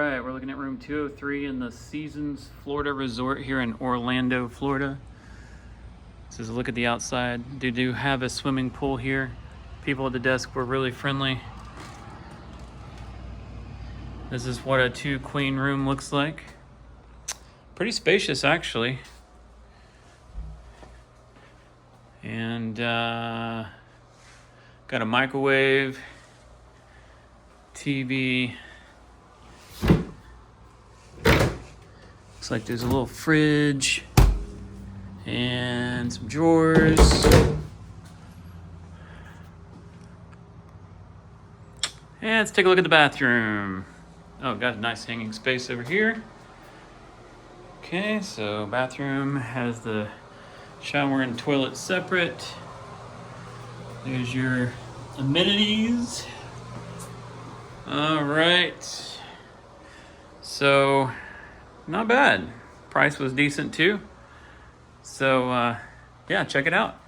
right, we're looking at room 203 in the Seasons Florida Resort here in Orlando, Florida. This is a look at the outside. They do have a swimming pool here. People at the desk were really friendly. This is what a 2-queen room looks like. Pretty spacious, actually. And got a microwave, TV. Looks like there's a little fridge and some drawers. And let's take a look at the bathroom. Oh, got a nice hanging space over here. Okay, so bathroom has the shower and toilet separate. There's your amenities. All right. So, not bad. Price was decent too. So, yeah, check it out.